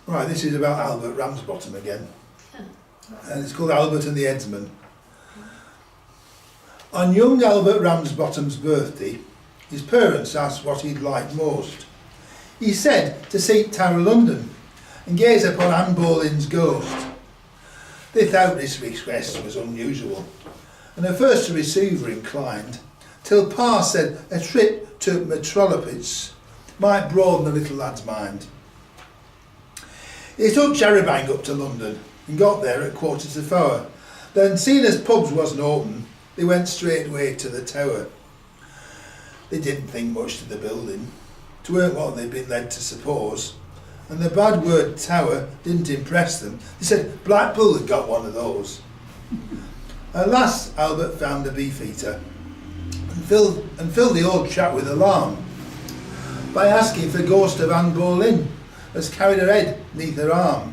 Right, this is about Albert Ramsbottom again. And it's called Albert and the Eadsman. On young Albert Ramsbottom's birthday, his parents asked what he'd like most. He said to see Tower London and gaze upon Anne Boleyn's ghost. They thought this request was unusual, and at first the receiver inclined, till Pa said a trip to Metropolis might broaden the little lad's mind. He took Cherubang up to London and got there at 4:45. Then, seeing as pubs wasn't open, they went straight away to the Tower. They didn't think much to the building. It weren't what they'd been led to suppose, and the bad word Tower didn't impress them. They said Blackpool had got one of those. At last Albert found a beefeater and filled the old chap with alarm by asking for ghost of Anne Boleyn, as carried her head neath her arm.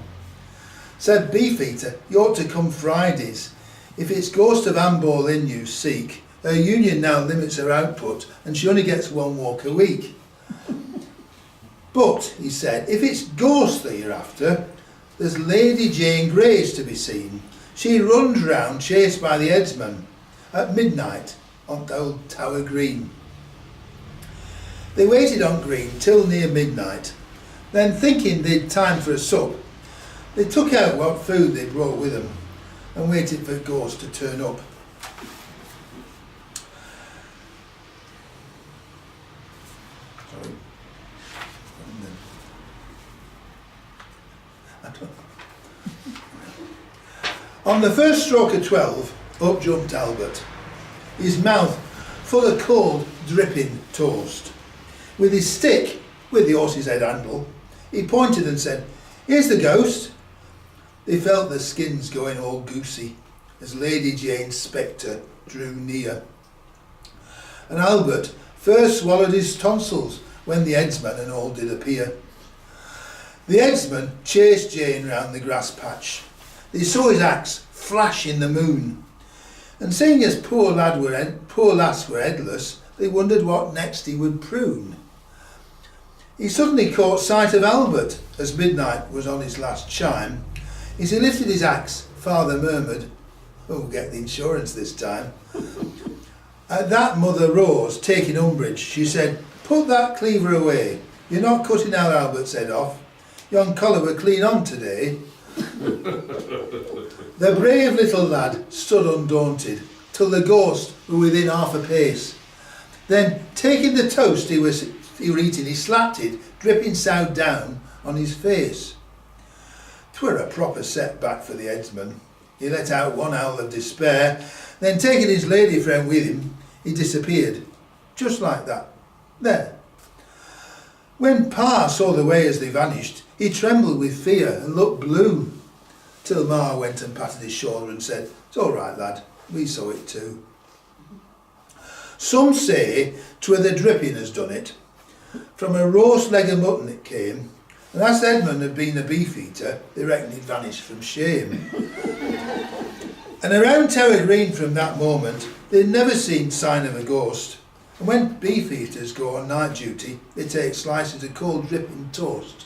Said Beefeater, you ought to come Fridays. If it's ghost of Anne Boleyn you seek, her union now limits her output and she only gets one walk a week. But, he said, if it's ghost that you're after, there's Lady Jane Grey's to be seen. She runs round chased by the headsman at midnight on the old Tower Green. They waited on Green till near midnight. Then, thinking they'd time for a sup, they took out what food they brought with them and waited for ghost to turn up. Sorry. On the first stroke of 12, up jumped Albert, his mouth full of cold, dripping toast. With his stick, with the horse's head handle, he pointed and said, "Here's the ghost." They felt their skins going all goosey as Lady Jane's spectre drew near. And Albert first swallowed his tonsils when the headsman and all did appear. The headsman chased Jane round the grass patch. They saw his axe flash in the moon, and seeing as poor lass were headless, they wondered what next he would prune. He suddenly caught sight of Albert as midnight was on his last chime. As he lifted his axe, father murmured, "Oh, get the insurance this time." At that mother rose, taking umbrage. She said, "Put that cleaver away. You're not cutting our Albert's head off. Yon collar were clean on today." The brave little lad stood undaunted till the ghost were within half a pace. Then, taking the toast he were eating, he slapped it, dripping sound down on his face. 'Twere a proper setback for the headsman. He let out one howl of despair, then taking his lady friend with him, he disappeared, just like that. There. When Pa saw the way as they vanished, he trembled with fear and looked blue, till Ma went and patted his shoulder and said, "It's all right, lad, we saw it too." Some say 'twere the dripping has done it. From a roast leg of mutton it came, and as Edmund had been a beefeater, they reckoned he'd vanished from shame. And around Tower Green from that moment, they'd never seen sign of a ghost. And when beefeaters go on night duty, they take slices of cold dripping toast.